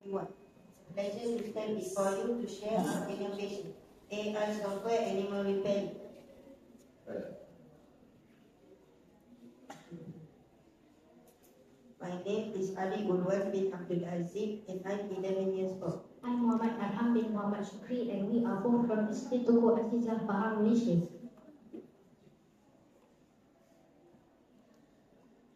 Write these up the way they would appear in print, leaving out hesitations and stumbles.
One. Pleasure to stand before you to share our innovation. AI software animal repair. My name is Ali Urwan bin Abdul Aziz and I'm 11 years old. I'm Muhammad Arham bin Muhammad Shukri and we are both from Sri Tunku Azizah Pahang, Malaysia.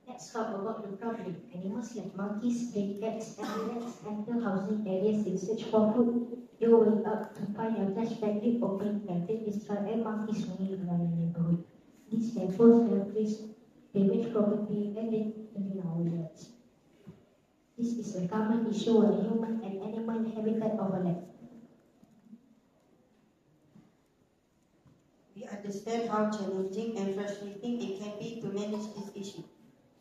Let's talk about the problem. Animals like monkeys, stray cats, and rats enter housing areas in search for food. You will up to find your trash factory open and they destroy and monkeys roaming around the neighborhood. This can pose health risks, damage property, and in our lives. This is a common issue when human and animal habitat overlap. We understand how challenging and frustrating it can be to manage this issue.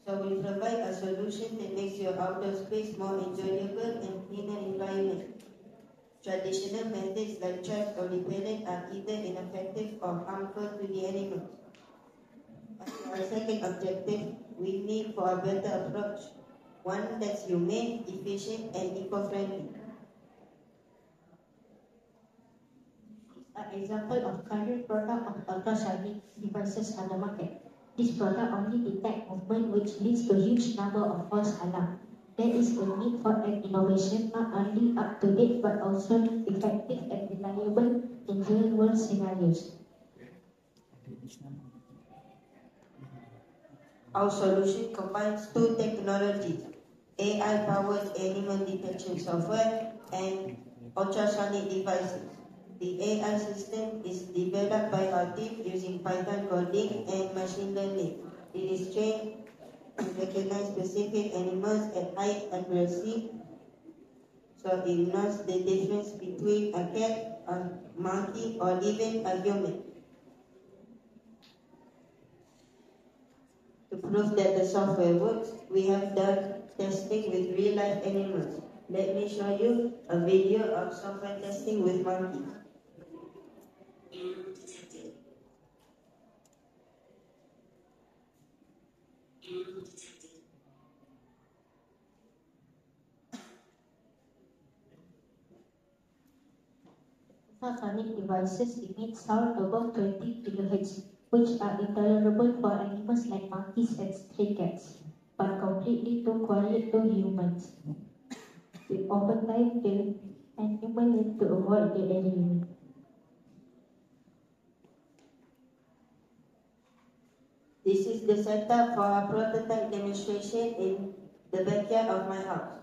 So we provide a solution that makes your outdoor space more enjoyable and cleaner environment. Traditional methods like traps or repellent are either ineffective or harmful to the animals. As for our second objective, we need for a better approach, one that's humane, efficient, and eco-friendly. An example of current product of ultrasonic devices on the market. This product only detects movement which leads to a huge number of false alarms. There is a need for an innovation not only up to date but also effective and reliable in real world scenarios. Our solution combines two technologies, AI-powered animal detection software and ultrasonic devices. The AI system is developed by our team using Python coding and machine learning. It is trained to recognize specific animals at high accuracy, so it knows the difference between a cat, a monkey, or even a human. To prove that the software works, we have done testing with real-life animals. Let me show you a video of software testing with monkeys. Animal detected. Animal detected. Ultrasonic devices emit sound above 20 kHz, which are intolerable for animals like monkeys and stray cats, but completely too quiet to humans. Over time, the animal need to avoid the area. This is the setup for a prototype demonstration in the backyard of my house.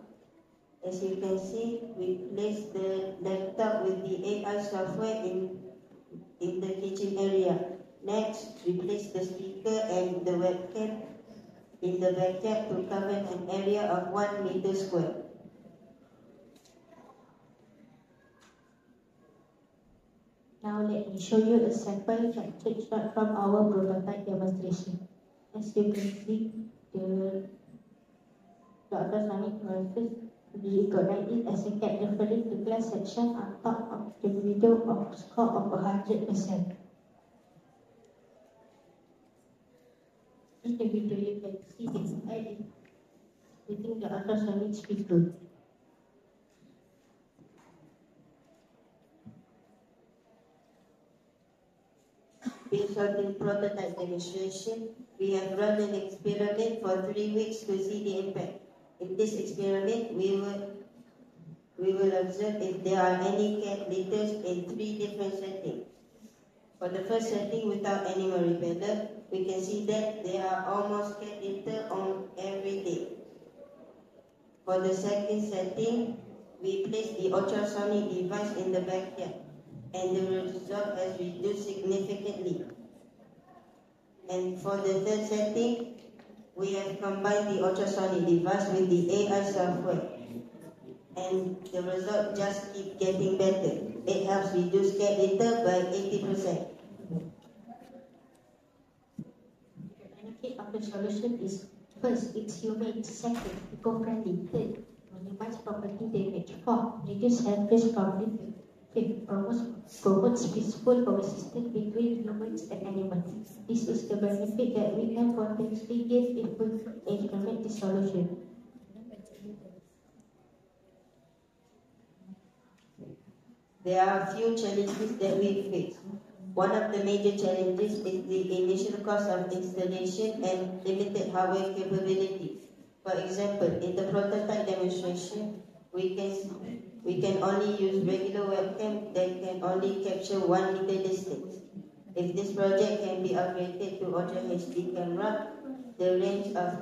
As you can see, we placed the laptop with the AI software in the kitchen area. Next, we place the speaker and the webcam in the backyard to cover an area of 1 meter square. Now let me show you a sample captured shot from our prototype demonstration. As you can see, the ultrasonic devices recognize it as a cat referring to class section on top of the video of score of 100%. In the video you can see the AI using the ultrasonic speaker. Based on the prototype demonstration, we have run an experiment for 3 weeks to see the impact. In this experiment, we will observe if there are any cat litters in 3 different settings. For the first setting without animal repeller, we can see that there are almost cat litter on every day. For the second setting, we place the ultrasonic device in the backyard, and the result has reduced significantly. And for the third setting, we have combined the ultrasonic device with the AI software, and the result just keeps getting better. It helps reduce cat litter by 80%. The benefit of the solution is, first, it's humane; second, eco-friendly; third, minimize property damage; fourth, reduce health risk from litter; fifth, promotes peaceful coexistence between humans and animals. This is the benefit that we can potentially give if we implement this solution. There are a few challenges that we face. One of the major challenges is the initial cost of installation and limited hardware capability. For example, in the prototype demonstration, we can only use regular webcam that can only capture 1 meter distance. If this project can be upgraded to Ultra HD camera, the range of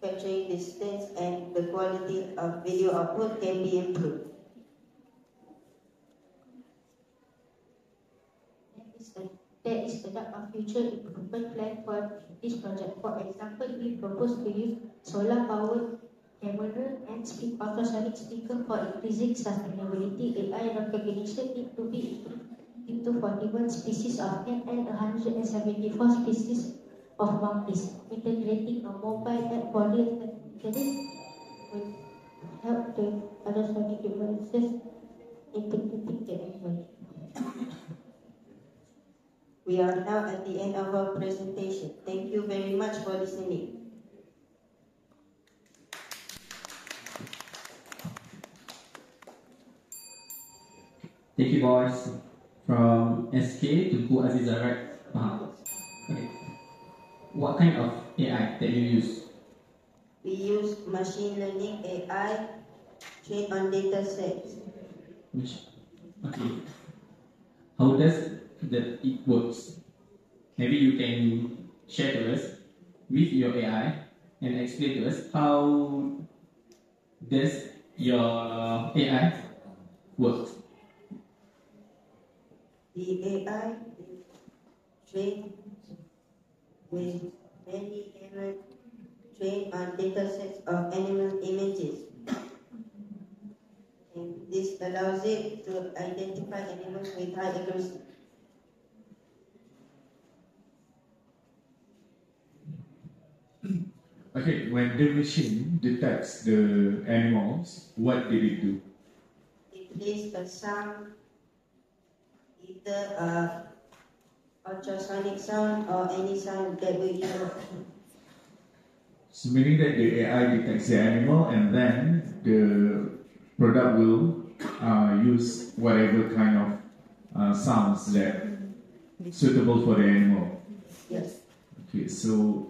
capturing distance and the quality of video output can be improved. There is a future improvement plan for this project. For example, we propose to use solar-powered camera and speed ultrasonic speaker for increasing sustainability. AI recognition need to be improved into 41 species of ant and 174 species of monkeys. Integrating a mobile app for real-time will help the ultrasonic devices integrating the animal. We are now at the end of our presentation. Thank you very much for listening. Thank you, boys. From SK to Ku Azizah, right? Okay. What kind of AI that you use? We use machine learning AI trained on data sets. Okay. How does it works? Maybe you can share to us with your AI and explain to us how does your AI work? The AI is trained with many animals trained on data sets of animal images. And this allows it to identify animals with high accuracy. Okay, when the machine detects the animals, what did it do? It plays a sound, either ultrasonic sound or any sound that we hear. So meaning that the AI detects the animal and then the product will use whatever kind of sounds that suitable for the animal. Yes. Okay, so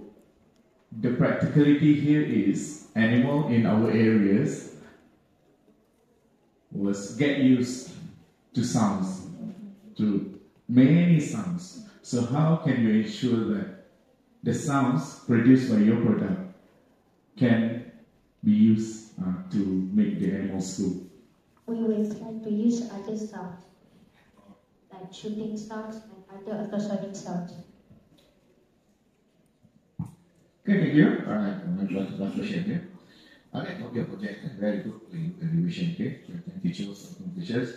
the practicality here is animal in our areas was get used to sounds, to many sounds. So how can you ensure that the sounds produced by your product can be used to make the animals go? We will try to use other sounds, like shooting sounds and other ultrasonic sounds. Okay, thank you. Alright, last question here. Okay, of your project, very good revision, okay? Teachers,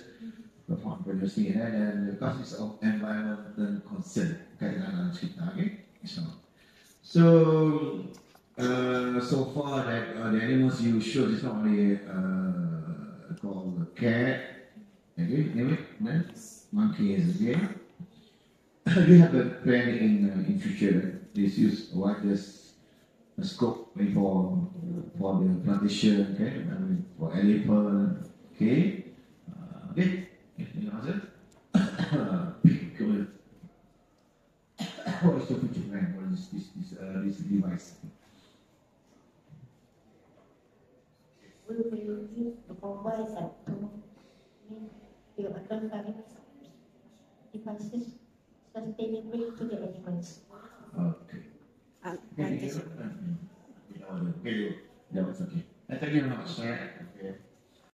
perform previously in and the causes of environmental concern. Okay? So far that the animals you showed is not only called cat, okay, name it, then monkeys, okay? Do you have a plan in future? Please use widest scope for the plantation, okay? I mean, for elephant, okay? Okay, any answer? What is the future plan for this device? We will use the mobile app to make the ultrasonic devices sustainable to the animals. Okay. That was okay. Thank you very much.